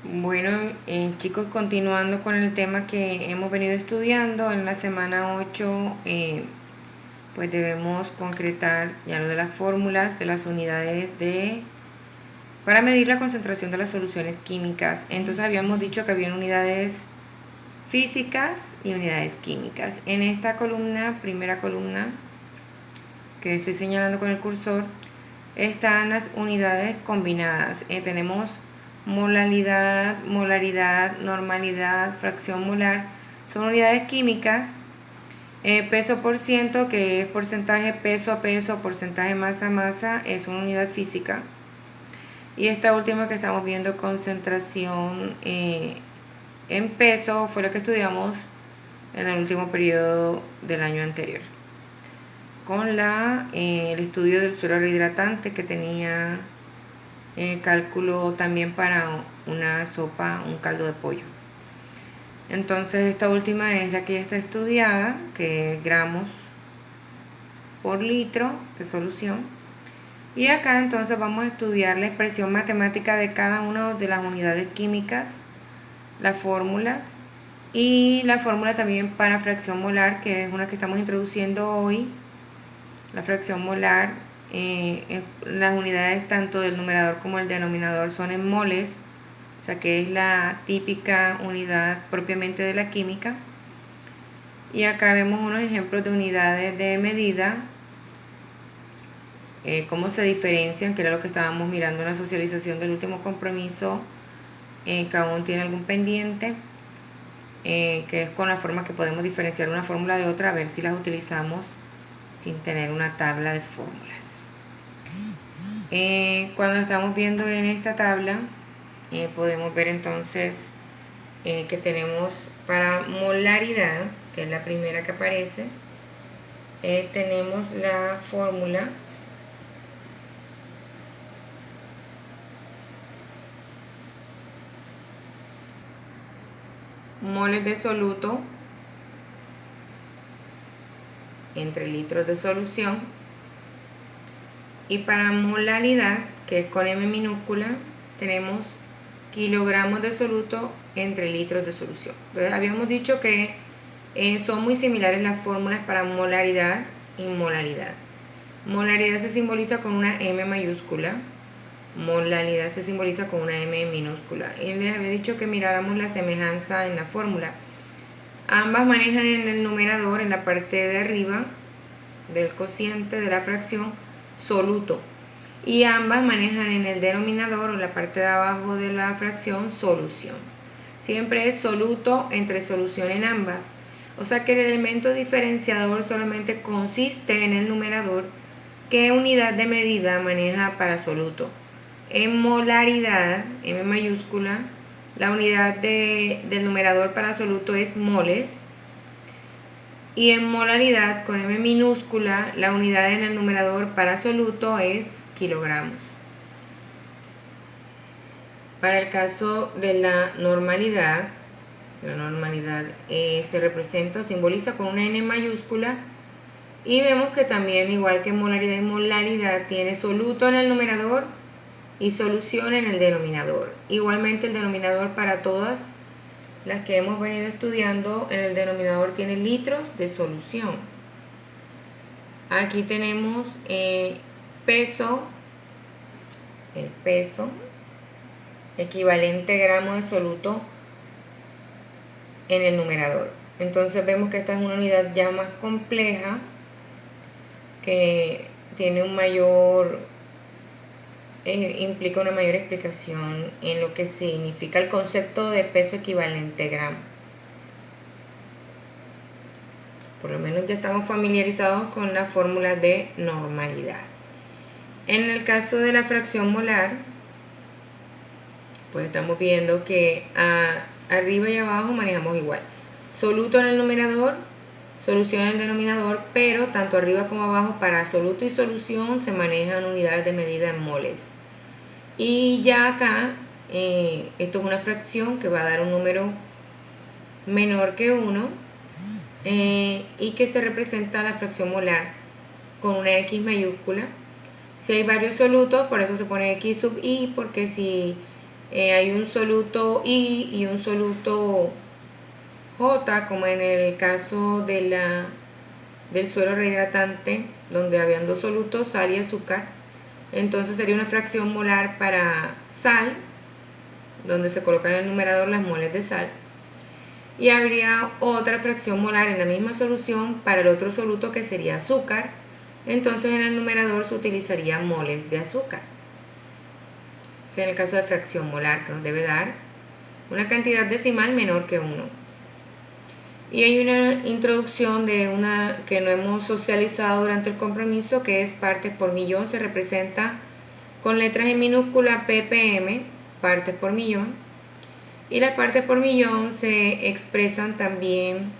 Bueno, chicos, continuando con el tema que hemos venido estudiando, en la semana 8, pues debemos concretar ya lo de las fórmulas de las unidades para medir la concentración de las soluciones químicas. Entonces habíamos dicho que habían unidades físicas y unidades químicas. En esta columna, primera columna, que estoy señalando con el cursor, están las unidades combinadas. Tenemos molaridad, normalidad, fracción molar. Son unidades químicas. Peso por ciento, que es porcentaje peso a peso, porcentaje masa a masa, es una unidad física. Y esta última que estamos viendo, concentración en peso, fue lo que estudiamos en el último periodo del año anterior, con el estudio del suelo rehidratante, que tenía cálculo también para una sopa, un caldo de pollo. Entonces esta última es la que ya está estudiada, que es gramos por litro de solución. Y acá entonces vamos a estudiar la expresión matemática de cada una de las unidades químicas, las fórmulas y la fórmula también para fracción molar, que es una que estamos introduciendo hoy. La fracción molar, las unidades tanto del numerador como el denominador son en moles, o sea que es la típica unidad propiamente de la química. Y acá vemos unos ejemplos de unidades de medida, cómo se diferencian, que era lo que estábamos mirando en la socialización del último compromiso, que aún tiene algún pendiente, que es con la forma que podemos diferenciar una fórmula de otra, a ver si las utilizamos sin tener una tabla de fórmulas. Cuando estamos viendo en esta tabla, podemos ver entonces que tenemos para molaridad, que es la primera que aparece, tenemos la fórmula moles de soluto entre litros de solución, y para molaridad, que es con M minúscula, tenemos kilogramos de soluto entre litros de solución. Entonces habíamos dicho que son muy similares las fórmulas para molaridad y molaridad. Molaridad se simboliza con una M mayúscula, molaridad se simboliza con una M minúscula. Y les había dicho que miráramos la semejanza en la fórmula. Ambas manejan en el numerador, en la parte de arriba del cociente de la fracción, soluto. Y ambas manejan en el denominador, o la parte de abajo de la fracción, solución. Siempre es soluto entre solución en ambas. O sea que el elemento diferenciador solamente consiste en el numerador. ¿Qué unidad de medida maneja para soluto? En molaridad, M mayúscula, la unidad del numerador para soluto es moles. Y en molaridad, con M minúscula, la unidad en el numerador para soluto es kilogramos. Para el caso de la normalidad se representa o simboliza con una N mayúscula, y vemos que también, igual que molaridad y molaridad, tiene soluto en el numerador y solución en el denominador. Igualmente el denominador para todas las que hemos venido estudiando, en el denominador tiene litros de solución. Aquí tenemos peso, el peso, equivalente gramo de soluto en el numerador. Entonces vemos que esta es una unidad ya más compleja, que tiene implica una mayor explicación en lo que significa el concepto de peso equivalente gramo. Por lo menos ya estamos familiarizados con la fórmula de normalidad. En el caso de la fracción molar, pues estamos viendo que arriba y abajo manejamos igual. Soluto en el numerador, solución en el denominador, pero tanto arriba como abajo para soluto y solución se manejan unidades de medida en moles. Y ya acá, esto es una fracción que va a dar un número menor que 1, y que se representa la fracción molar con una X mayúscula. Si hay varios solutos, por eso se pone X sub I, porque si hay un soluto I y un soluto J, como en el caso del suero rehidratante, donde habían dos solutos, sal y azúcar. Entonces sería una fracción molar para sal, donde se colocan en el numerador las moles de sal. Y habría otra fracción molar en la misma solución para el otro soluto, que sería azúcar. Entonces en el numerador se utilizaría moles de azúcar. Es en el caso de fracción molar, que nos debe dar una cantidad decimal menor que 1. Y hay una introducción de una que no hemos socializado durante el compromiso, que es partes por millón. Se representa con letras en minúscula ppm, partes por millón. Y las partes por millón se expresan también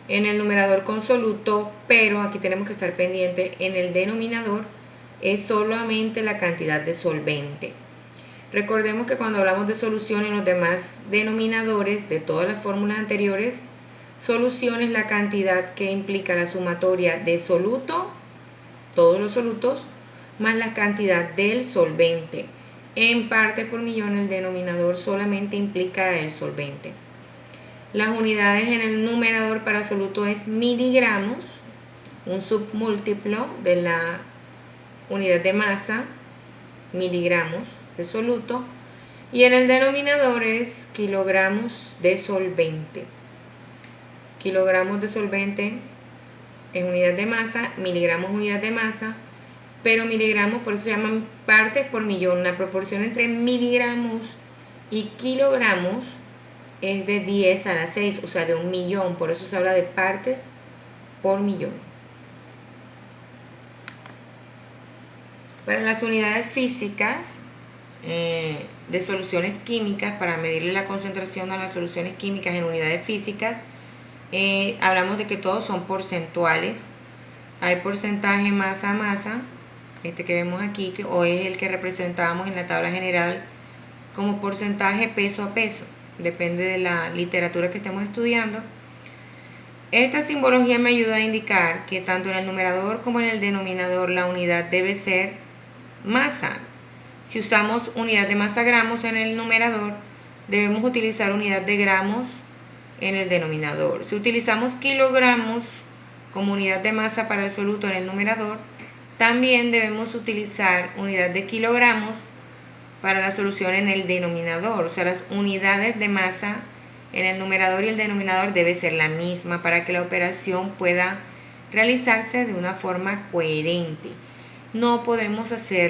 en el numerador con soluto, pero aquí tenemos que estar pendientes. En el denominador es solamente la cantidad de solvente. Recordemos que cuando hablamos de solución en los demás denominadores de todas las fórmulas anteriores, solución es la cantidad que implica la sumatoria de soluto, todos los solutos, más la cantidad del solvente. En partes por millón el denominador solamente implica el solvente. Las unidades en el numerador para soluto es miligramos, un submúltiplo de la unidad de masa, miligramos de soluto, y en el denominador es kilogramos de solvente. Kilogramos de solvente en unidad de masa, miligramos unidad de masa, pero miligramos, por eso se llaman partes por millón. La proporción entre miligramos y kilogramos es de 10 a la 6, o sea, de 1.000.000, por eso se habla de partes por millón. Para las unidades físicas de soluciones químicas, para medirle la concentración a las soluciones químicas en unidades físicas, hablamos de que todos son porcentuales. Hay porcentaje masa a masa, este que vemos aquí, que hoy es el que representábamos en la tabla general como porcentaje peso a peso, depende de la literatura que estemos estudiando. Esta simbología me ayuda a indicar que tanto en el numerador como en el denominador la unidad debe ser masa. Si usamos unidad de masa gramos en el numerador, debemos utilizar unidad de gramos en el denominador. Si utilizamos kilogramos como unidad de masa para el soluto en el numerador, también debemos utilizar unidad de kilogramos para la solución en el denominador. O sea, las unidades de masa en el numerador y el denominador debe ser la misma para que la operación pueda realizarse de una forma coherente. No podemos hacer